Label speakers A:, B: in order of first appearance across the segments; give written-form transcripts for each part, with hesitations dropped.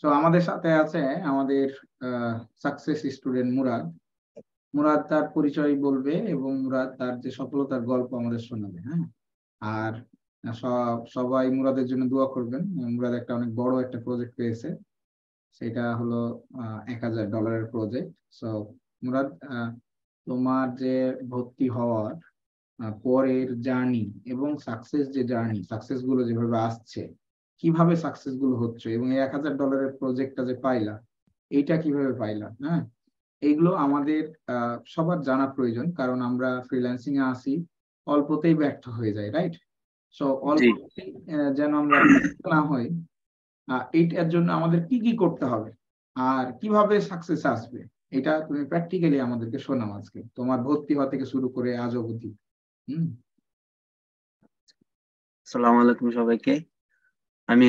A: So আমাদের সাথে আছে আমাদের সাকসেস স্টুডেন্ট মুরাদ। মুরাদ তার পরিচয় বলবে এবং মুরাদ তার যে সফলতার গল্প আমাদের শোনাবে। হ্যাঁ, আর সবাই মুরাদের জন্য দোয়া করবেন। মুরাদ একটা অনেক বড় একটা প্রজেক্ট পেয়েছে, সেটা হলো $1000 প্রজেক্ট। সো মুরাদ, তোমার যে ভর্তি হওয়ার পরের জার্নি এবং সাকসেস গুলো যেভাবে আসছে, কিভাবে সাকসেস গুলো হচ্ছে এবং এই $1000 প্রজেক্টটা যে পাইলা, এইটা কিভাবে পাইলা, হ্যাঁ, এইগুলো আমাদের সবার জানা প্রয়োজন। কারণ আমরা ফ্রিল্যান্সিং এ আসি, অল্পতেই ব্যর্থ হয়ে যায়, রাইট? সো অল্পতেই যেন আমরা না হই, এইটার জন্য আমাদের কি কি করতে হবে আর কিভাবে সাকসেস আসবে, এটা তুমি প্র্যাকটিক্যালি আমাদেরকে শোনাও আজকে, তোমার ভর্তি হওয়া থেকে শুরু করে আজ অবধি।
B: আসসালামু আলাইকুম সবাইকে। আমি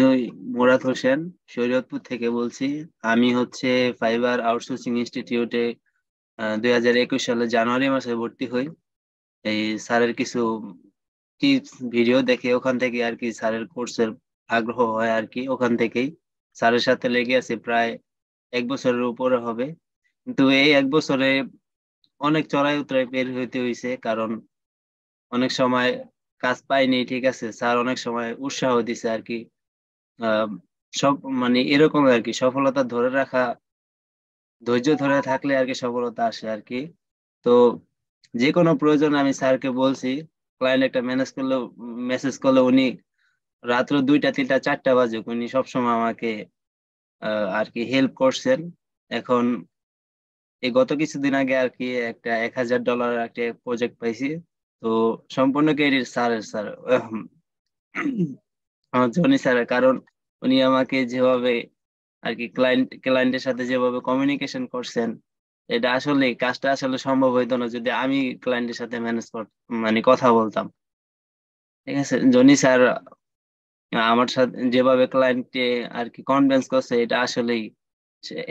B: মুরাদ হোসেন শরীয়তপুর থেকে বলছি। আমি হচ্ছে ফাইবার আউটসোর্সিং ইনস্টিটিউটে 2021 সালে জানুয়ারি মাসে ভর্তি হই। এই স্যারের কিছু টিপস ভিডিও দেখে ওখান থেকে আর কি স্যারের কোর্সের আগ্রহ হয় আর কি, ওখান থেকেই স্যারের সাথে লেগে আছে প্রায় 1 বছরের উপরে হবে। কিন্তু এই 1 বছরে অনেক চড়াই উতরাই বের হইতে হয়েছে, কারণ অনেক সময় কাজ পাইনি, ঠিক আছে, স্যার অনেক সময় উৎসাহ দিছে আর কি। আহ, সব মানে এরকম আর কি, সফলতা ধরে রাখা, ধৈর্য ধরে থাকলে আর কি সফলতা আসে আর কি। তো যে কোনো প্রয়োজন আমি স্যারকে বলছি, ক্লায়েন্ট একটা মেসেজ করলে উনি রাত্র 2টা 3টা 4টা বাজে উনি সবসময় আমাকে আর কি হেল্প করছেন। এখন এই গত কিছুদিন আগে আর কি একটা $1000 একটা প্রজেক্ট পাইছি। তো সম্পূর্ণ ক্রেডিট স্যার আমার জনি স্যারের। কারণ উনি আমাকে যেভাবে আর কি ক্লায়েন্টের সাথে যেভাবে কমিউনিকেশন করছেন, এটা আসলে কাজটা আসলে সম্ভব হইতো না যদি আমি ক্লায়েন্টের সাথে মানে কথা বলতাম। ঠিক আছে, জনি স্যার আমার সাথে যেভাবে ক্লায়েন্টকে আর কি কনভিন্স করছে, এটা আসলেই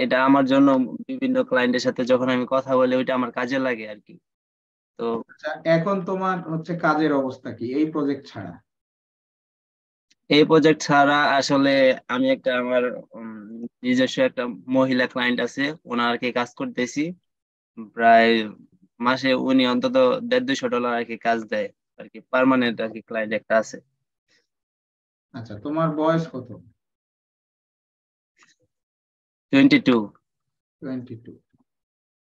B: এটা আমার জন্য বিভিন্ন ক্লায়েন্টের সাথে যখন আমি কথা বলি ওইটা আমার কাজে লাগে আর কি। তো
A: আচ্ছা, এখন তোমার হচ্ছে কাজের অবস্থা কি এই প্রজেক্ট ছাড়া?
B: এই প্রজেক্ট ছাড়া আসলে আমি একটা আমার নিজস্ব একটা মহিলা ক্লায়েন্ট আছে, ওনার আর কি কাজ করতেছি। প্রায় মাসে উনি অন্তত $150-200 আর কি কাজ দেয় আর কি, পার্মানেন্ট আর কি ক্লায়েন্ট একটা আছে।
A: আচ্ছা, তোমার বয়স কত?
B: 22।
A: 22।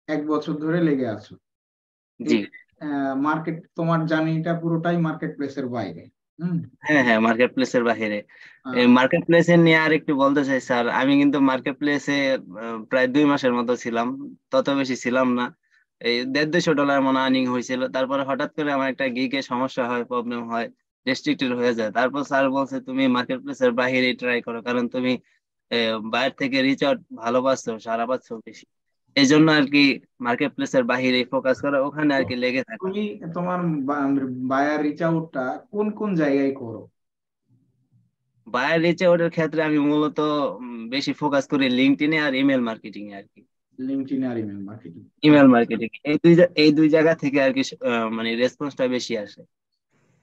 A: 1 বছর ধরে লেগে আছো
B: জি।
A: এই মার্কেট, তোমার জার্নিটা পুরোটাই মার্কেট প্লেসের বাইরে।
B: হ্যাঁ হ্যাঁ, মার্কেট প্লেসের বাহিরে। এই
A: আহ,
B: মার্কেট প্লেসে নিয়ে আর একটু বলতে চাই স্যার, আমি কিন্তু মার্কেট প্লেসে প্রায় 2 মাসের মতো ছিলাম, তত বেশি ছিলাম না। এই $150-200 মনে আর্নিং হয়েছিল, তারপরে হঠাৎ করে আমার একটা গিগে সমস্যা হয়, প্রবলেম হয়, রেস্ট্রিক্টেড হয়ে যায়। তারপর স্যার বলছে তুমি মার্কেট প্লেসের বাহিরে ট্রাই করো, কারণ তুমি বাইরে থেকে রিচ আউট ভালো পাচ্ছ, সারা পাচ্ছ বেশি। এই জন্য আর কি মার্কেট প্লেসের বাহিরে ফোকাস করা, ওখানে আর কি লেগে থাকা।
A: তুমি তোমার বায়ার রিচ আউটটা কোন কোন জায়গায় করো?
B: বায়ার রিচ আউটের ক্ষেত্রে আমি মূলত বেশি ফোকাস করি লিঙ্কডইনে আর ইমেল মার্কেটিং এ আর কি।
A: লিঙ্কডইন আর ইমেল মার্কেটিং।
B: ইমেল মার্কেটিং এই দুই জায়গা থেকে আর কি মানে রেসপন্সটা বেশি আসে।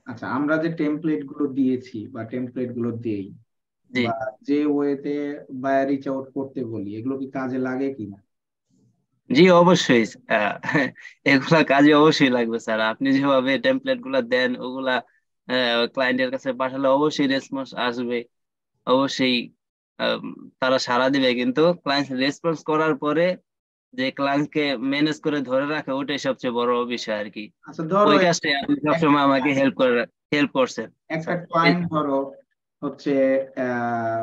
A: আচ্ছা, আমরা যে টেমপ্লেট গুলো দিয়েছি বা টেমপ্লেট গুলো দেই
B: জি।
A: বা যে ওয়েতে বায়ার রিচ আউট করতে বলি, এগুলো কি কাজে লাগে কিনা?
B: জি অবশ্যই। এগুলা কাজে অবশ্যই লাগবে স্যার, আপনি যেভাবে টেমপ্লেট গুলা দেন ওগুলা ক্লায়েন্টের কাছে পাঠালে অবশ্যই রেসপন্স আসবে, অবশ্যই আহ, তারা সাড়া দিবে। কিন্তু ক্লায়েন্ট রেসপন্স করার পরে যে ক্লায়েন্টকে ম্যানেজ করে ধরে রাখা, ওটাই সবচেয়ে বড় বিষয় আর কি।
A: আচ্ছা, ধরো
B: ওই কাজটাই আপনি সবসময় আমাকে হেল্প করছেন
A: একটা
B: স্যার।
A: ক্লায়েন্ট ধরো হচ্ছে আহ,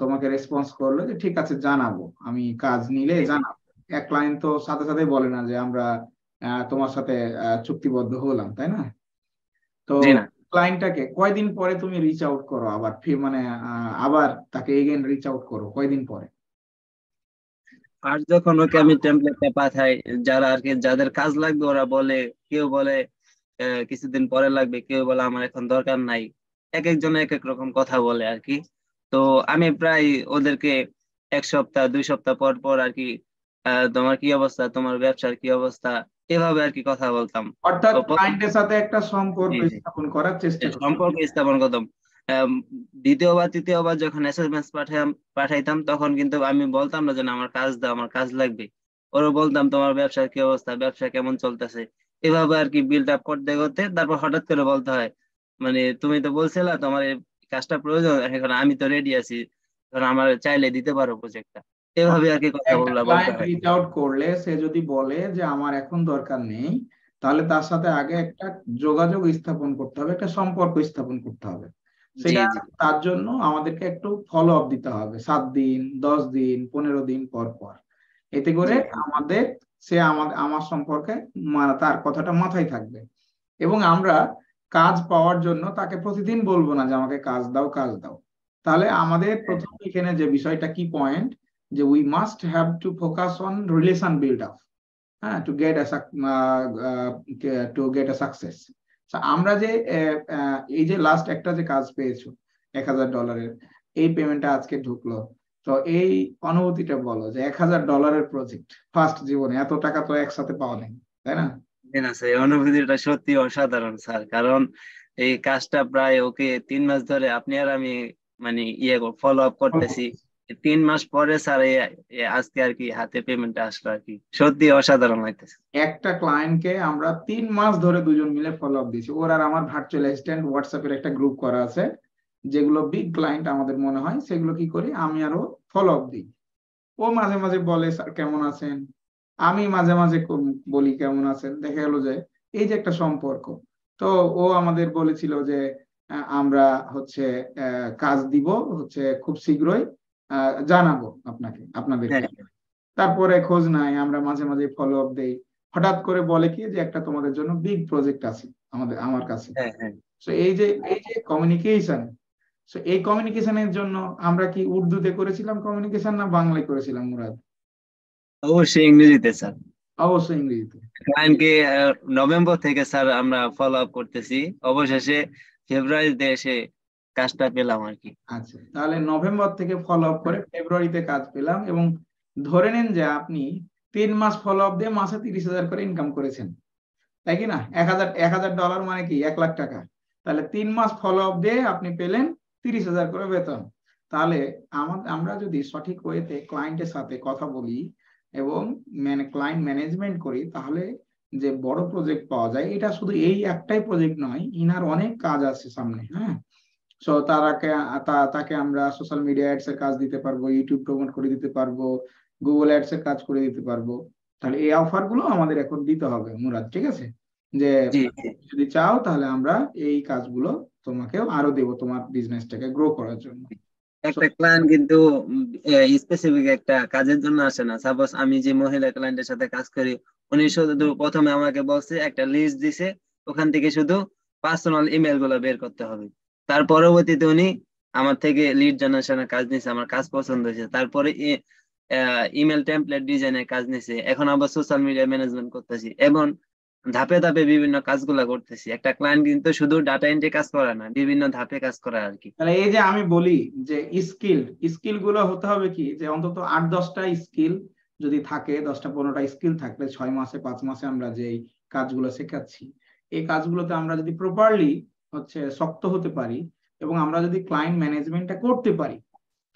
A: তোমাকে রেসপন্স করলো যে ঠিক আছে, জানাবো, আমি কাজ নিলে জানাবো। এক ক্লায়েন্ট তো সাথে সাথে বলে না যে আমরা তোমার সাথে চুক্তিবদ্ধ হলাম, তাই না? তো
B: জি না।
A: ক্লায়েন্টটাকে কয়দিন পরে তুমি রিচ আউট করো আবার, মানে আবার তাকে এগেন রিচ আউট করো কয়দিন পরে?
B: আর যখন ওকে আমি টেমপ্লেটটা পাঠাই, যারা আর কি যাদের কাজ লাগবে ওরা বলে, কেউ বলে কিছুদিন পরে লাগবে, কেউ বলে আমার এখন দরকার নাই। এক একজন এক এক রকম কথা বলে আর কি। তো আমি প্রায় ওদেরকে 1 সপ্তাহ 2 সপ্তাহ পর পর আর কি তোমার কি অবস্থা, তোমার ব্যবসার কি অবস্থা, এভাবে আর কি কথা বলতাম।
A: অর্থাৎ
B: তো
A: ক্লায়েন্টের সাথে একটা সম্পর্ক
B: জি জি,
A: স্থাপন করার চেষ্টা করো।
B: সম্পর্ক স্থাপন করতাম। দ্বিতীয়বার তৃতীয়বার যখন অ্যাসেসমেন্ট পাঠাইতাম তখন কিন্তু আমি বলতাম না যে না, আমার কাজ দাও, আমার কাজ লাগবে। ওরা বলতাম তোমার ব্যবসার কি অবস্থা, ব্যবসা কেমন চলতেছে, এভাবে আর কি বিল্ড আপ করতে করতে তারপর হঠাৎ করে বলতে হয় মানে তুমি তো বলছিলা তোমার এই কাজটা প্রয়োজন, এখন আমি তো রেডি আছি, এখন আমার চাইলে দিতে পারো প্রজেক্টটা, এভাবে আর কি কথা
A: একটা
B: বলতে
A: ক্লায়েন্ট
B: হয়।
A: রিচ আউট করলে সে যদি বলে যে আমার এখন দরকার নেই, তাহলে তার সাথে আগে একটা যোগাযোগ স্থাপন করতে হবে, একটা সম্পর্ক স্থাপন করতে হবে।
B: জি
A: সেটা
B: জি।
A: তার জন্য আমাদেরকে একটু ফলো আপ দিতে হবে, 7 দিন, 10 দিন, 15 দিন পর পর। এতে করে
B: জি
A: আমাদের সে আমার সম্পর্কে তার কথাটা মাথায় থাকবে। এবং আমরা কাজ পাওয়ার জন্য তাকে প্রতিদিন বলবো না যে আমাকে কাজ দাও, কাজ দাও। তাহলে আমাদের প্রথম এখানে যে বিষয়টা কি পয়েন্ট, যে we must have to focus on relation build up, হ্যাঁ, টু গেট আ সাকসেস। আমরা যে এই যে লাস্ট একটা যে কাজ পেয়েছো $1000, এই পেমেন্টটা আজকে ঢুকলো, তো এই অনুভূতিটা বলো যে $1000 প্রজেক্ট, ফার্স্ট জীবনে এত টাকা তো একসাথে পাওয়া নেই, তাই না?
B: না স্যার, এই অনুভূতিটা সত্যি অসাধারণ স্যার, কারণ এই কাজটা প্রায় ওকে 3 মাস ধরে আপনি আর আমি মানে ফলো আপ করতেছি। 3 মাস পরে স্যার আজকে আর কি হাতে পেমেন্টটা আসলো আর কি, সত্যি অসাধারণ লাগতেছে।
A: একটা ক্লায়েন্টকে আমরা 3 মাস ধরে দুজন মিলে ফলো আপ দিয়েছি। ওর আর আমার ভার্চুয়াল অ্যাসিস্ট্যান্ট হোয়াটসঅ্যাপের একটা গ্রুপ করা আছে, যেগুলো বিগ ক্লায়েন্ট আমাদের মনে হয় সেগুলো কি করি, আমি আরো ফলো আপ দিই। ও মাঝে মাঝে বলে স্যার কেমন আছেন, আমি মাঝে মাঝে বলি কেমন আছেন। দেখা গেল যে এই যে একটা সম্পর্ক। তো ও আমাদের বলেছিল যে আমরা হচ্ছে কাজ দিব, হচ্ছে খুব শীঘ্রই জানাবো আপনাদেরকে।
B: হ্যাঁ
A: তারপরে খোঁজ নাই, আমরা মাঝে মাঝে ফলো আপ দেই। হঠাৎ করে বলে কি যে একটা তোমাদের জন্য বিগ প্রজেক্ট আছে আমার কাছে।
B: হ্যাঁ হ্যাঁ।
A: তো এই যে কমিউনিকেশন, তো এই কমিউনিকেশনের জন্য আমরা কি উর্দুতে করেছিলাম কমিউনিকেশন না বাংলায় করেছিলাম মুরাদ?
B: অবশ্যই ইংরেজিতে স্যার।
A: অবশ্যই ইংরেজিতে।
B: ক্লায়েন্টকে নভেম্বর থেকে স্যার আমরা ফলো আপ করতেছি, অবশেষে ফেব্রুয়ারিতে এসে কাজটা পেলাম আর কি।
A: আচ্ছা, তাহলে নভেম্বর থেকে ফলো আপ করে ফেব্রুয়ারিতে কাজ পেলাম, এবং ধরে নেন যে আপনি 3 মাস ফলো আপ দিয়ে মাসে 30,000 করে ইনকাম করেছেন, তাই কি না? $1,000 মানে কি 1 লাখ টাকা। তাহলে 3 মাস ফলো আপ দিয়ে আপনি পেলেন 30,000 করে বেতন। তাহলে আমরা যদি সঠিক ওয়েতে ক্লায়েন্টের সাথে কথা বলি এবং ক্লায়েন্ট ম্যানেজমেন্ট করি, তাহলে যে বড় প্রজেক্ট পাওয়া যায়, এটা শুধু এই একটাই প্রজেক্ট নয়, ইনার অনেক কাজ আছে সামনে, হ্যাঁ। সো তাকে আমরা সোশ্যাল মিডিয়া অ্যাডস এর কাজ দিতে পারবো, ইউটিউব প্রমোট করে দিতে পারবো, গুগল অ্যাডস এর কাজ করে দিতে পারবো। তাহলে এই অফার গুলো আমাদের এখন দিতে হবে মুরাদ, ঠিক আছে? যে
B: জি জি।
A: যদি চাও তাহলে আমরা এই কাজগুলো তোমাকেও আরো দেবো তোমার বিজনেসটাকে গ্রো করার জন্য। So,
B: একটা ক্লায়েন্ট কিন্তু স্পেসিফিক একটা কাজের জন্য আসে না। সাপোজ আমি যে মহিলা ক্লায়েন্টের সাথে কাজ করি, উনি শুধু প্রথমে আমাকে বলছে, একটা লিস্ট দিছে, ওখান থেকে শুধু পার্সোনাল ইমেল গুলো বের করতে হবে। তার পরবর্তীতে উনি আমার থেকে লিড জেনারেশনের কাজ নিছে, আমার কাজ পছন্দ হয়েছে, তারপরে ইমেল টেমপ্লেট ডিজাইনের কাজ নিছে, এখন আবার সোশ্যাল মিডিয়া ম্যানেজমেন্ট করতেছি, এবং ধাপে ধাপে বিভিন্ন কাজগুলা করতেছি। একটা ক্লায়েন্ট কিন্তু শুধু ডাটা এন্ট্রি কাজ করে না, বিভিন্ন ধাপে কাজ করে আর কি।
A: তাহলে এই যে আমি বলি যে স্কিল গুলো হতে হবে কি, যে অন্তত 8-10টা স্কিল যদি থাকে, 10-15টা স্কিল থাকলে 6 মাসে 5 মাসে আমরা যে কাজগুলো শেখাচ্ছি, এই কাজগুলোতে আমরা যদি প্রপারলি হচ্ছে শক্ত হতে পারি এবং আমরা যদি ক্লায়েন্ট ম্যানেজমেন্টটা করতে পারি,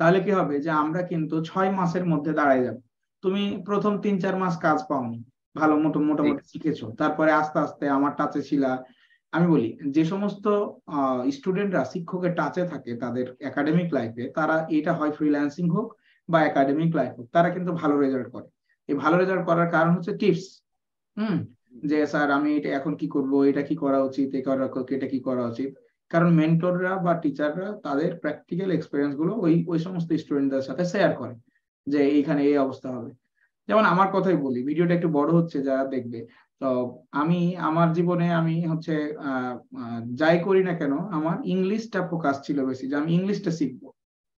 A: তাহলে কি হবে যে আমরা কিন্তু 6 মাসের মধ্যে দাঁড়ায় যাব। তুমি প্রথম 3-4 মাস কাজ পাওনি, ভালো মোটামুটি শিখেছো, তারপরে আস্তে আস্তে আমার টাচে ছিলা। আমি বলি যে সমস্ত স্টুডেন্টরা শিক্ষকের টাচে থাকে তাদের একাডেমিক লাইফে, তারা এটা হয় ফ্রিল্যান্সিং হোক বা একাডেমিক লাইফ হোক, তারা কিন্তু ভালো রেজাল্ট করে। এই ভালো রেজাল্ট করার কারণ হচ্ছে টিপস। হুম, যে স্যার আমি এটা এখন কি করব, এটা কি করা উচিত, এটা কি করা উচিত। কারণ মেন্টররা বা টিচাররা তাদের প্র্যাকটিক্যাল এক্সপিরিয়েন্স গুলো ওই সমস্ত স্টুডেন্টদের সাথে শেয়ার করে, যে এইখানে এই অবস্থা হবে। যেমন আমার কথাই বলি, ভিডিওটা একটু বড় হচ্ছে যারা দেখবে। তো আমি আমার জীবনে আমি হচ্ছে যাই করি না কেন, আমার ইংলিশটা ফোকাস ছিল বেশি, যে আমি ইংলিশটা শিখবো।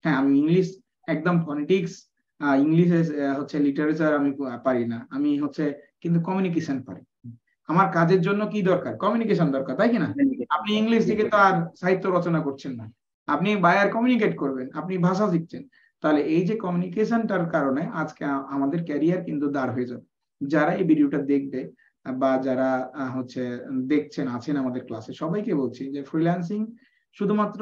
A: হ্যাঁ, আমি ইংলিশ একদম ফনেটিক্স, ইংলিশে হচ্ছে লিটারেচার আমি পারি না, আমি হচ্ছে কিন্তু কমিউনিকেশন পারি। আমার কাজের জন্য কি দরকার, কমিউনিকেশন দরকার, তাই কি না? আপনি ইংলিশ দিকে তো আর সাহিত্য রচনা করছেন না, আপনি বায়ার কমিউনিকেট করবেন, আপনি ভাষা শিখছেন। তাহলে এই যে কমিউনিকেশনটার কারণে আজকে আমাদের ক্যারিয়ার কিন্তু দাঁড় হয়ে যাবে। যারা এই ভিডিওটা দেখবে বা যারা হচ্ছে দেখছেন আছেন আমাদের ক্লাসে, সবাইকে বলছি যে ফ্রিল্যান্সিং শুধুমাত্র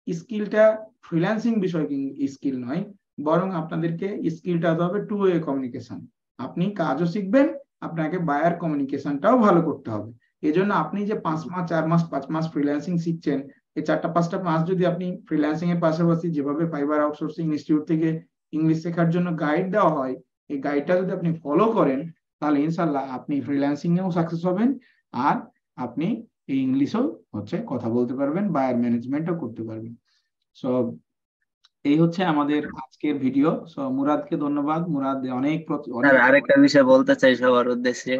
A: স্কিলটা ফ্রিল্যান্সিং বিষয় স্কিল নয়, বরং আপনাদেরকে স্কিলটা হতে হবে টু ওয়ে কমিউনিকেশন। আপনি কাজও শিখবেন, আপনাকে বায়ার কমিউনিকেশনটাও ভালো করতে হবে। এই জন্য আপনি যে 5 মাস 4 মাস 5 মাস ফ্রিল্যান্সিং শিখছেন, এই 4-5টা মাস যদি আপনি ফ্রিল্যান্সিং এর পাশাপাশি যেভাবে ফাইবার আউটসোর্সিং ইনস্টিটিউট থেকে ইংলিশ শেখার জন্য গাইড দেওয়া হয়, এই গাইডটা যদি আপনি ফলো করেন, তাহলে ইনশাল্লাহ আপনি ফ্রিল্যান্সিং এও সাকসেস হবেন, আর আপনি এই ইংলিশও কথা বলতে পারবেন, বায়ার ম্যানেজমেন্টও করতে পারবেন। সো এই হচ্ছে আমাদের আজকের ভিডিও। সো মুরাদকে ধন্যবাদ। মুরাদ অনেক
B: আরেকটা বিষয় বলতে চাই সবার উদ্দেশ্যে,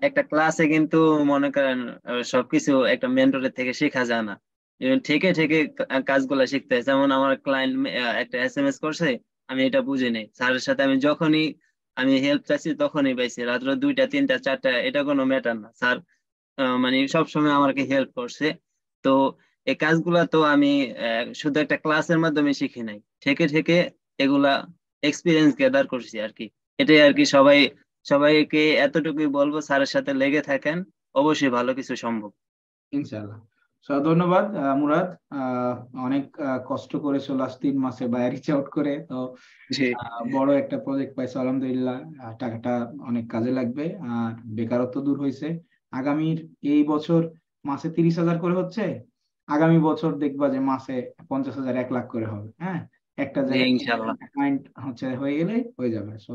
B: একটা ক্লাসে কিন্তু মনে করেন সবকিছু একটা মেন্টরের থেকে শেখা যায় না, থেকে থেকে কাজগুলা শিখতে হয়। যেমন আমার ক্লায়েন্ট একটা SMS করছে, আমি এটা বুঝি নাই, স্যারের সাথে আমি যখনই আমি হেল্প চাইছি তখনই পাইছি, রাত্র 2টা 3টা 4টা এটা কোনো ম্যাটার না, স্যার মানে সবসময় আমাকে হেল্প করছে। তো এই কাজগুলা তো আমি শুধু একটা ক্লাসের মাধ্যমে শিখি নাই, থেকে থেকে এগুলা এক্সপিরিয়েন্স গ্যাদার করছি আর কি। এটাই আর কি, সবাইকে এতটুকুই বলবো, স্যারের সাথে লেগে থাকেন, অবশ্যই ভালো কিছু সম্ভব।
A: ইনশাআল্লাহ। ধন্যবাদ মুরাদ, অনেক কষ্ট করেছো লাস্ট 3 মাসে বাইরে রিচ আউট করে, তো বড় একটা প্রজেক্ট পাইছো আলহামদুলিল্লাহ। টাকাটা অনেক কাজে লাগবে, আর বেকারত্ব দূর হয়েছে। আগামীর এই বছর মাসে 30,000 করে হচ্ছে, আগামী বছর দেখবা যে মাসে 50,000 1 লাখ করে হবে। হ্যাঁ, একটা জায়গায়
B: ইনশাআল্লাহ
A: পয়েন্ট হয়ে গেলে হয়ে যাবে। সো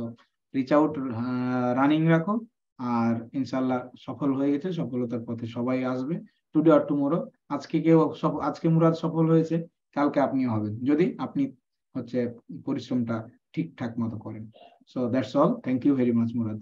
A: রিচ আউট রানিং রাখো, আর ইনশাআল্লাহ সফল হয়ে গেছে, সফলতার পথে সবাই আসবে টুডে অর টুমোরো। আজকে মুরাদ সফল হয়েছে, কালকে আপনিও হবেন যদি আপনি পরিশ্রমটা ঠিকঠাক মতো করেন। So that's all, thank you very much Murad.